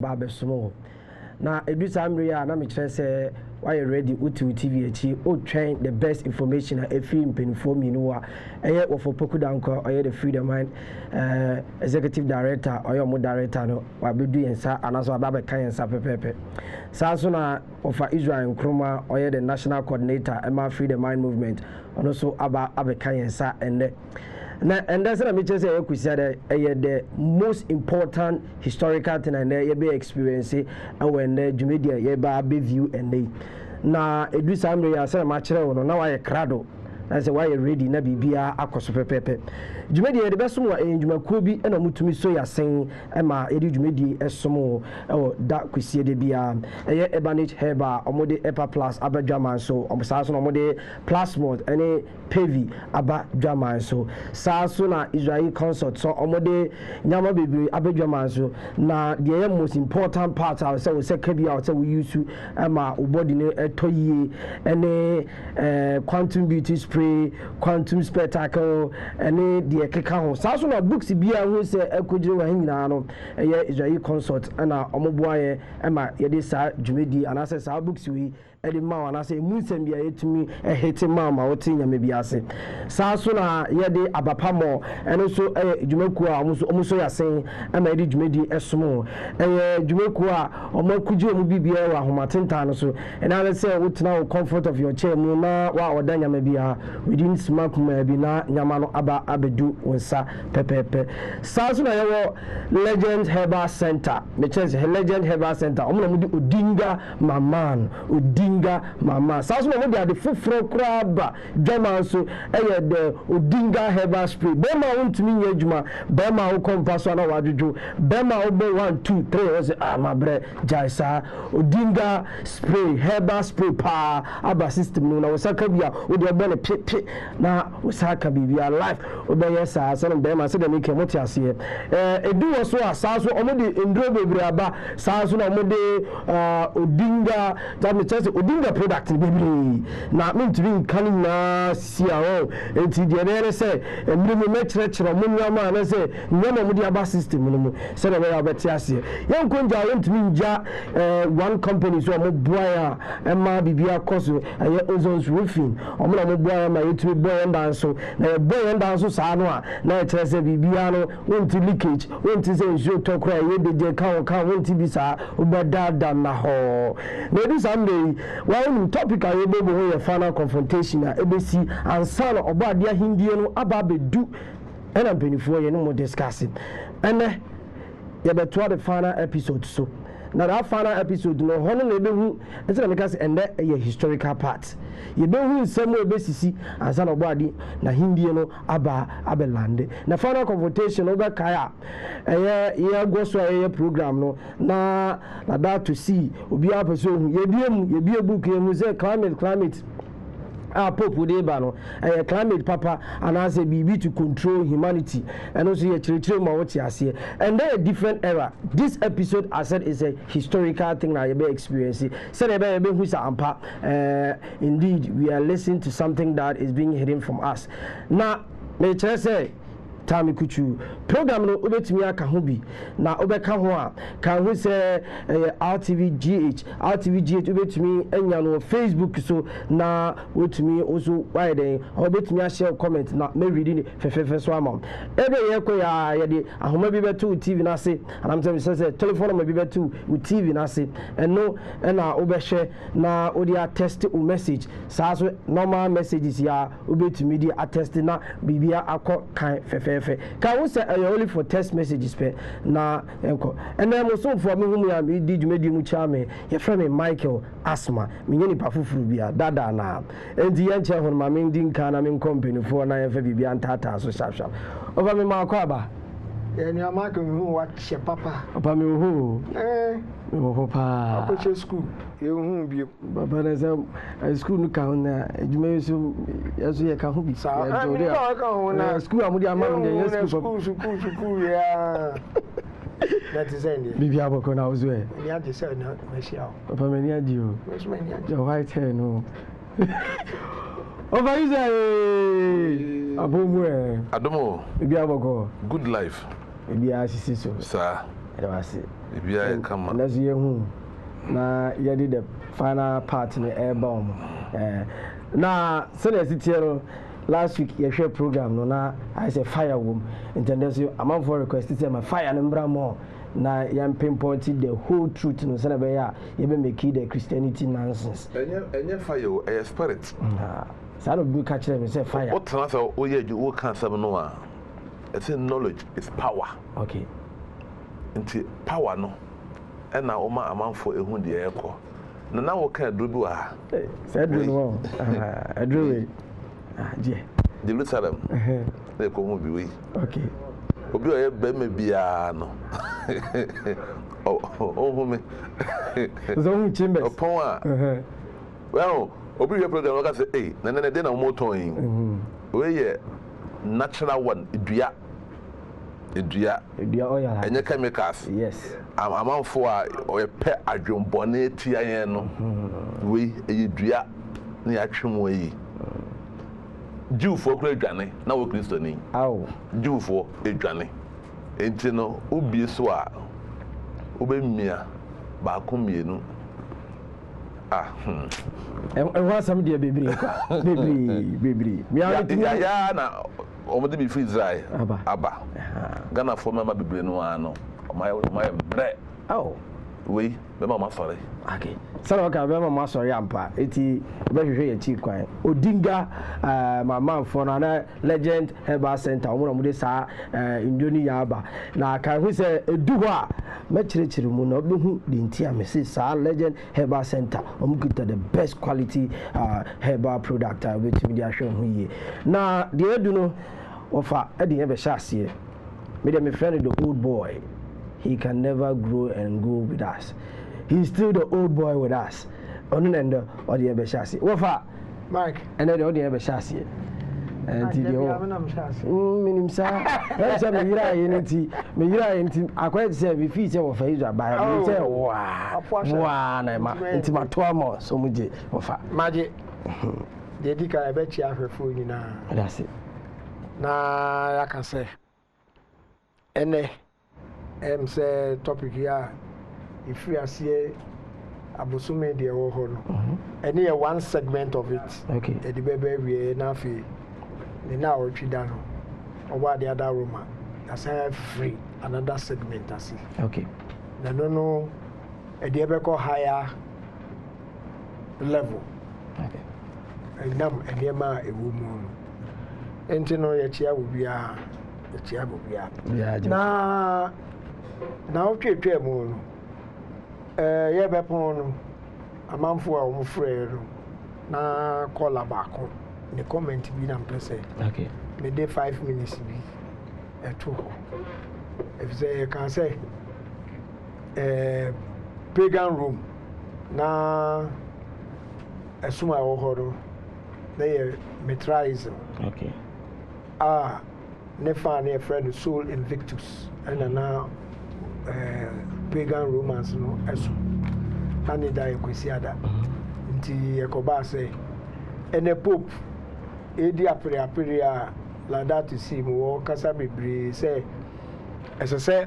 Babe small. Now, a bit time real, and I'm say why you ready to TV, or train the best information a film pin for me. No, a year for Poku Danko, or the Freedom Mind Executive Director, or your more director, no, what be doing, sir, and also Baba Kayan Sapepe. Sasuna of Israel and Kroma, or the National Coordinator, Emma Freedom Mind Movement, and also Abba Kayan Sa and and that's what I just say. We said the most important historical thing and you be experiencing and when the media you be view and they na edu samre I say match now I crado. I say why you ready na bibia akoso pepepe djumedi de beso mo enjumakuo bi na mutumi so ya sen ma edi djumedi esomo da kwisie de bia eye ebanage herba omode epa plus abadwaman so omsaso no omode plasmod ene pevi abadwaman so saso na Israel consort so omode nyama bebiri abadwaman so na the most important part I say we say kabia we say we use ma body ne etoyie ene quantum beauty quantum spectacle and the keka ho saso na books bia hu se ekojire wa nyina no eye Israel consort na omoboaye ema ye de sa djumedi anase sa books wi edi ma wana se munsem bia yetumi ehete ma woti nyame bia se saso na ye de abapamo eno so djumaku a omuso yasen ema edi djumedi esomo djumaku a omakuje omu bibia wa homatenta no so ena se wotina comfort of your chair mu na wa odanya me bia within smack maybe na nyama no aba abedu wonsa pepepe saso na yewo Legend Herbal Center me chance Legend Herbal Center omo mudi odinga maman odinga mama saso na mudi ade foforo kraba dwama so de odinga herbal spray bema wontumi nya adwuma bema wo kompaso na wadwodwo bema wo be 1 2 3 was mabre jaisa odinga spray herbal spray pa aba system no na wosaka bia wo de be ne na usaka bibia life obeye sa so no bema so de make moti ase edu wo so asaso omode ndro bebre aba saso na omode odinga that me chance odinga product bebre na mentumi kan na sia o enti de na say emrimu mechrekere mo nyama na say nyama mo de aba system no mu se de be abeti ase yenkonja yentumi nja one company so mo boya ema bibia koso aye ozons roofing omna mo boya ma yetumi boy ndan so na boy ndan so sa no a na kire se bibia no wonti leakage wonti se nsuo tokra ye de je kan wonti bi sa obadada na ho na edu sambe wa topic aye bebo ho ye final confrontation a ebesi ansa no obade ahindie no aba bedu ena mpenifuo ye no mo discussing ene ye beto the final episode so now that final episode no hono na ebehu ese na meka se ende ye historical part ye behu nsemo ebesisi ansa na obade na hindie no abelande na final confrontation oba kaya ye goso ye program no na that to see obi apeso ye bie book ye mu say climate Pope de ba no climate papa and as a BB to control humanity and also ye chire ma what ase and then a different era. This episode I said is a historical thing na you be experiencing said e be hu sa ampa indeed we are listening to something that is being hidden from us now me chire say Tami Kuchu program no obetumi aka ho bi na obeka ho a kan ho se RTVGH obetumi anya no Facebook so na wotumi also why den obetumi share comment na me reading fefefe so amam ebe ye ko ya ye de ahoma bi beto TV na se anam say telephone ma bi beto TV na se eno na obehwe na odi attest o message sa so normal messages ya obetumi di attest na bibia akọ kan fefefe can we say only for text messages pe na enko and then so for me whom ya me did me mu chame your friend Michael Asma me nyeni pafufuru bia dada na enti ye nche ho ma me ndi nka na me company for na ye fa bibia ntata so sharp over me ma kwa ba ni amaka me hu wa che papa me hu me ho pa akoche school ye hu bi baba na say school nu ka na ejuma yeso ye ka hu bi sa ka hu na school amudi amam de yes school ya that is end bibi aboko na ozo e ni ade say na machia papa me ni ade o your white hair no over is abomu adomo bibi aboko good life bibi asisi so sir I don't see Ibia come. Let's hear who. Na you did the final part in the air bomb. Na so let's sit here. Last week you share program no na I say fire womb. International amount for request say my fire number more. Na yam pinpointed the whole truth no say na be ya you be make the Christianity nonsense. Enye fire a spirit. So I don't be catch them say fire. What transfer oh yeah you can say no a. It's knowledge is power. Okay. Nti power no. E na o ma amanfo ehun de ekọ. Na wo kan do bi wa. Say do no. Adru we. Jerusalem. They ko mu bi we. Okay. Obi o ye be me bia no. Oh me. So who chambers. Opon a. Well, obi we program ka say eh na dey na mo ton yin. We ye natural one edua oil enye chemicals. Yes. Amanfo a o ye pe adwombone tia yen no. We edua na ya twem yi. Jewfo kura dwane na wo Kristoni. Aw. Jewfo edwane. Enti no obi so a obemia ba ko mienu. And what some dear baby. Baby. Me ya na omo de bi free Israel. Aba. Ghana for mama bebre no ano. My bre. Oh. We be mama sorry. Okay. So okay, be mama sorry ampa. Eti be hwehwe ye chi kwan. Odinga mama for na legend herbal center. Omo de sa Indonesia aba. Na kan hu se edu ho a me chirechiri mu na obehu de ntia me se sa legend herbal center. Omo kita the best quality herbal product which me dia hwe hu ye. Na de edu no ofa e de be sha ase. Me de me friend the old boy. He can never grow and go with us. He's still the old boy with us. Onunendo or the Ebeshasi. Wafa Mike. And then the Ebeshasi. And the minim sa. That's a Mira unity. Mira into I quite say if he's a face by say wow. One into my twamo so much. Wafa Magic. The Dika I bet you have a food in that's it. Na I can say. Ene say topic here if we are see abosume de wo ho no any one segment of it. Okay. E di bebe we na fi ni na o twida no oba the other room that's free another segment as okay. Na no e di ebe ko higher level. Okay. Nam e di ma e wo mu enti no ye chia wo bia na o twetwe mu no ye be pon no amanfo a wo frɛ no na call abako ne comment bi na mpese okay me dey 5 minutes bi eto if say can say pagan room na esuma wo horo na ye metralism okay ne fan a friend Soul Invictus and na pagan romance no eso ani da ekwesi ada nti ekoba say ene pope edi apre a la that to see mo kasa bebre say say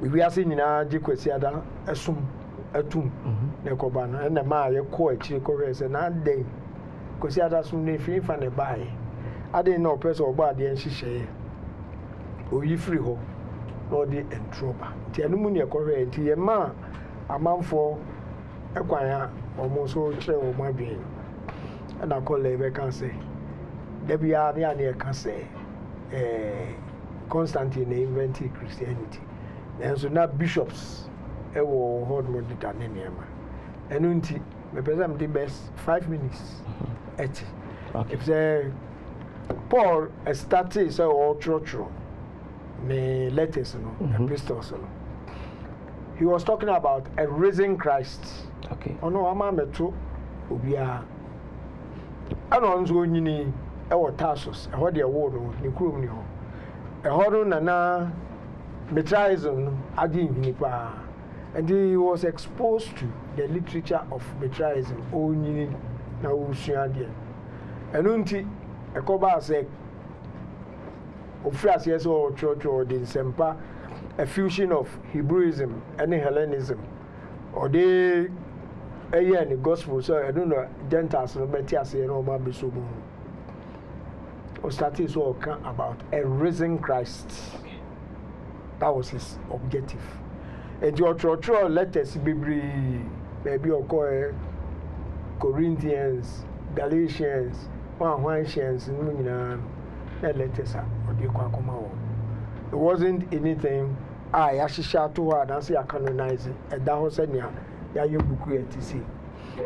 we are seeing nyina je kwesi ada esum atum na ekoba no ene ma ye ko akiri ko say na den kwesi ada sum ne fi fa ne bai ade no person oba ade nhihye oyi free ho no de entroba ti anu mu ne ekore nti ye ma amanfo ekwan ya omo so kire o ma bi na kolle be kan say de bia ne kan say Constantine invented Christianity and so now bishops e wo hold mo de tane ne ma enu nti me pesa me best 5 minutes eti okay. If say Paul started so all true me letters no epistles no he was talking about a risen Christ. Okay. Ono ama meto obia ano nzo nyini e wo Tarsus e ho de wo no ni kurom ni ho e ho no na metralism no adi nhini pa and he was exposed to the literature of metralism o nyini na wo sua de eno nti ekoba say ofra se so church or the sempa a fusion of Hebrewism and Hellenism. Or they in the gospel, so I don't know, Gentiles no better say no more be so moon. Or started so about a risen Christ. That was his objective. And your true letters maybe or Corinthians, Galatians, Colossians, letters or it wasn't anything I actually shout to her and say I canonize it. And that was any you book to see.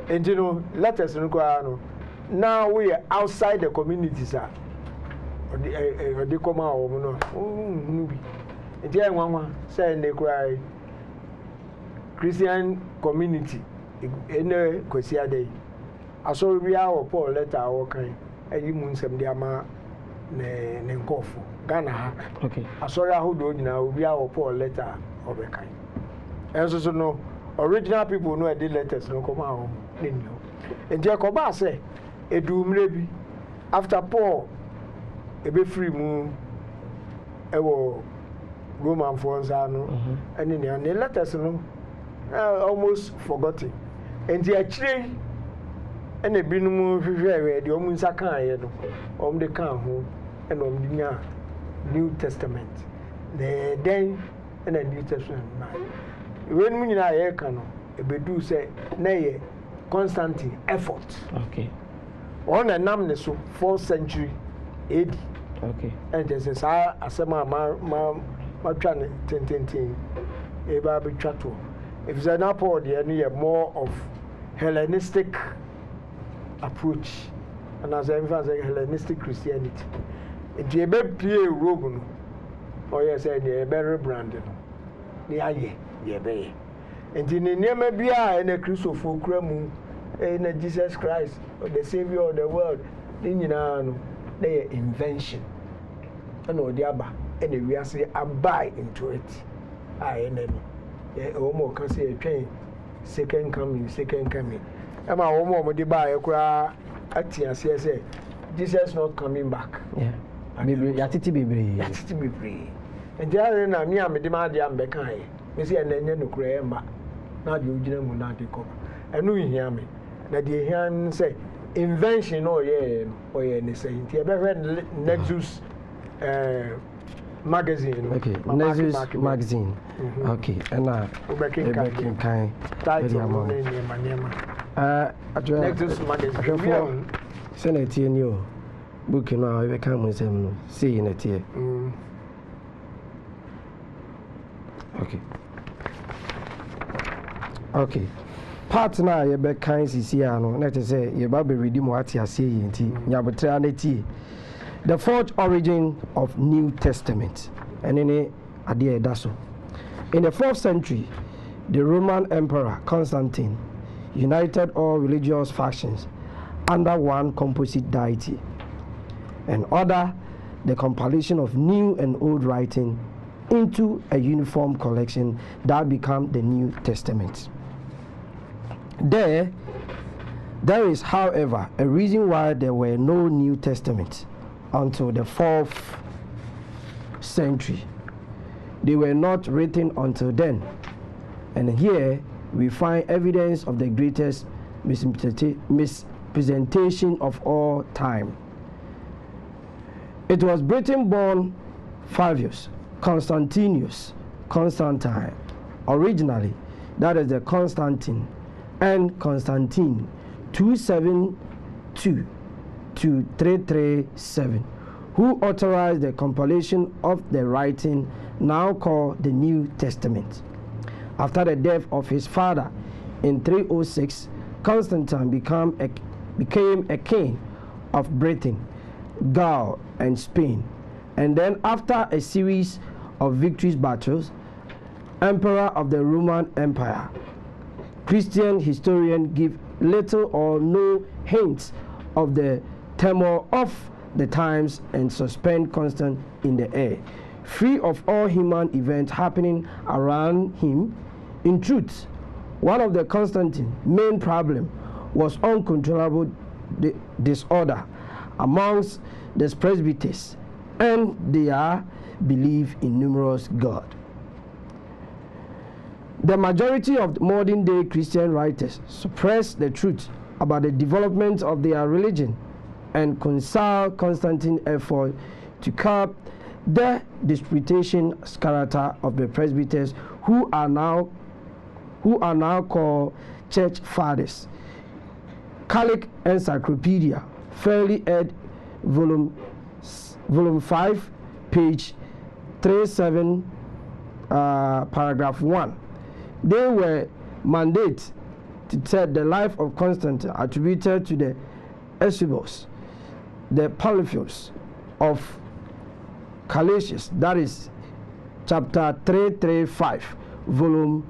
And you know, letters now we are outside the community, sir. Or they come out, no. And then one say they cry Christian community in a Kosia day. I saw we are Paul letter or kind, and you moon some diama Nenkofu, Ghana. Okay. I saw how do you know we are Paul letter of a kind. And so no original people know the letters no come out. And Jacob say, a doom maybe after Paul a be free moon. Roman phones are and in the letters almost forgotten. And the actually and a binum the Omunsaka the can and the New Testament. The then and the New Testament. When we are can a do say nay Constantine effort. Okay. On a namne so 4th century AD. Okay. And there's a asema Matran ten eba be chato. If it's an apple, the any more of Hellenistic approach, and as I emphasize Hellenistic Christianity. If you be play Rome, or yes, I be rebranded. The aye, ye be. And in the name of Bia and a Christopher Cremu, and Jesus Christ, or the Savior of the world, then you know, they invention. And all the abba. And we are say abide into it. I enemy. Omo can say a train. Second coming. Am I omo de buy a cry at say Jesus not coming back. Yeah. Yatiti be free. And there na me am de ma de am be kan. Me say na nya no kura ma. Na de ogina mu na de ko. Enu hia me. Na de hia say invention or ye ne say. Nti e be read Nexus magazine. Okay, Nexus magazine. Okay, and Bekin kind. Nexus magazine. Send it in you. Book now, I come with them. See in it here. Okay. Okay. Part now, you be kind Siciano. Let us say, you baby redeem what you see in tea. Yabutrianity. The fourth origin of New Testament. And in it, Adia Daso. In the 4th century, the Roman Emperor Constantine united all religious factions under one composite deity and ordered the compilation of new and old writing into a uniform collection that became the New Testament. There is, however, a reason why there were no New Testaments until the 4th century. They were not written until then. And here we find evidence of the greatest misrepresentation of all time. It was Britain-born Flavius Constantine, originally, that is the Constantine and Constantine 272 to 337, who authorized the compilation of the writing now called the New Testament. After the death of his father in 306, Constantine became a king of Britain, Gaul, and Spain, and then after a series of victorious battles, emperor of the Roman Empire. Christian historians give little or no hints of the turmoil of the times and suspend constant in the air, free of all human events happening around him. In truth, one of the Constantine's main problems was uncontrollable disorder amongst the presbyters and their belief in numerous gods. The majority of modern day Christian writers suppress the truth about the development of their religion and consult Constantine's effort to curb the disputatious character of the presbyters who are now called church fathers. Catholic Encyclopedia, fairly ed. volume 5, page 37, paragraph 1. They were mandated to tell the life of Constantine attributed to the Eusebius, the Polyphus of Calasius, that is chapter 335, volume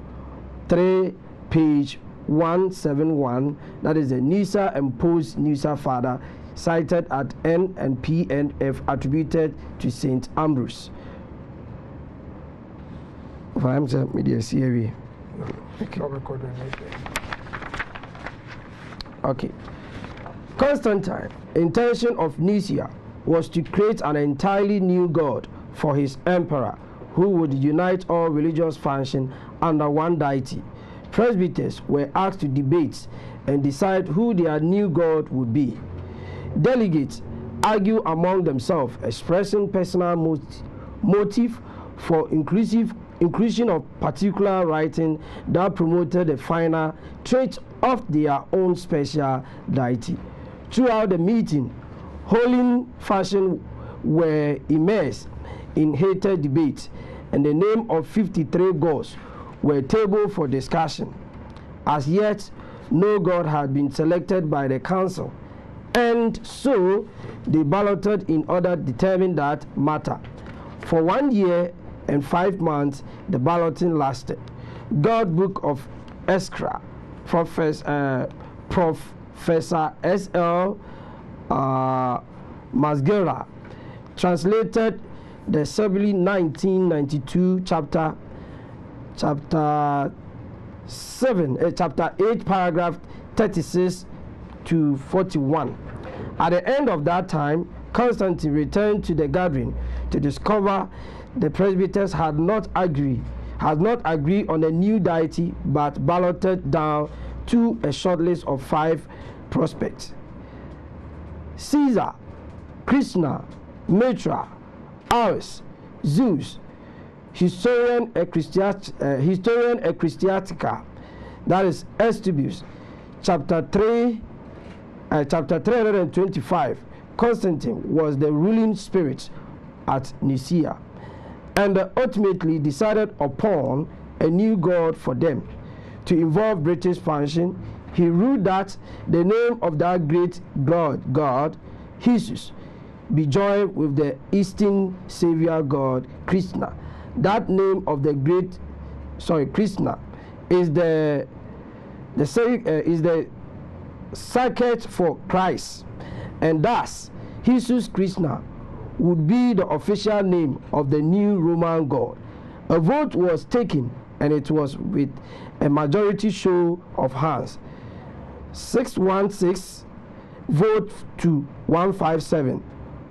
3, page 171, that is the Nyssa and post-Nyssa father, cited at N and PNF, attributed to St. Ambrose. Okay. Constantine's intention of Nicaea was to create an entirely new god for his emperor, who would unite all religious functions under one deity. Presbyters were asked to debate and decide who their new god would be. Delegates argue among themselves, expressing personal motive for inclusion of particular writing that promoted the finer traits of their own special deity. Throughout the meeting, holy fashion were immersed in heated debate, and the name of 53 gods were tabled for discussion. As yet, no god had been selected by the council, and so they balloted in order to determine that matter. For 1 year and 5 months, the balloting lasted. God Book of Escra, Professor S.L. Masgera, translated the Assembly 1992 chapter 8, paragraph 36 to 41. At the end of that time, Constantine returned to the gathering to discover the presbyters had not agreed on a new deity, but balloted down to a shortlist of 5 prospects: Caesar, Krishna, Mitra, Ares, Zeus, Historian Ecclesiastica, that is Eusebius, chapter 325. Constantine was the ruling spirit at Nicaea, and ultimately decided upon a new god for them. To involve British function, he ruled that the name of that great god, Jesus, be joined with the Eastern Savior god, Krishna. That name of the Krishna is the circuit for Christ, and thus Jesus Krishna would be the official name of the new Roman god. A vote was taken, and it was with a majority show of hands, 616 vote to 157,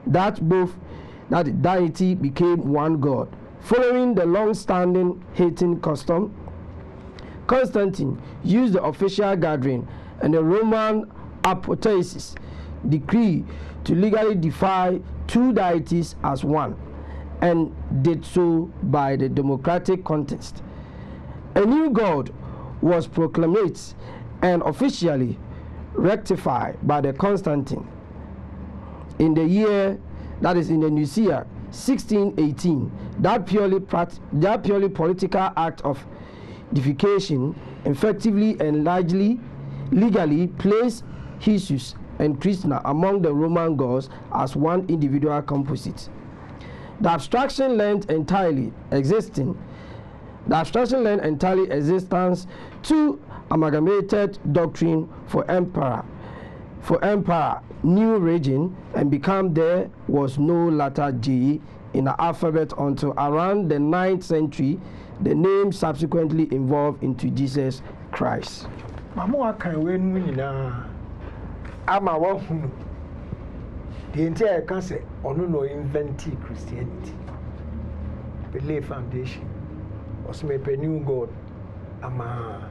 that deity became one god. Following the long-standing hating custom, Constantine used the official gathering and the Roman apotheosis decree to legally defy 2 deities as one, and did so by the democratic contest. A new god was proclaimed and officially rectified by the Constantine in the year, that is in the Nicaea 1618. That purely political act of deification effectively and largely legally placed Jesus and Krishna among the Roman gods as one individual composite. The abstraction lent entirely existence to amalgamated doctrine for emperor new region, and became there was no letter J in the alphabet until around the 9th century. The name subsequently evolved into Jesus Christ. Mama kan we nu nyina ama wa hunu the entire can say ono no inventi Christianity. Belief foundation was me new god ama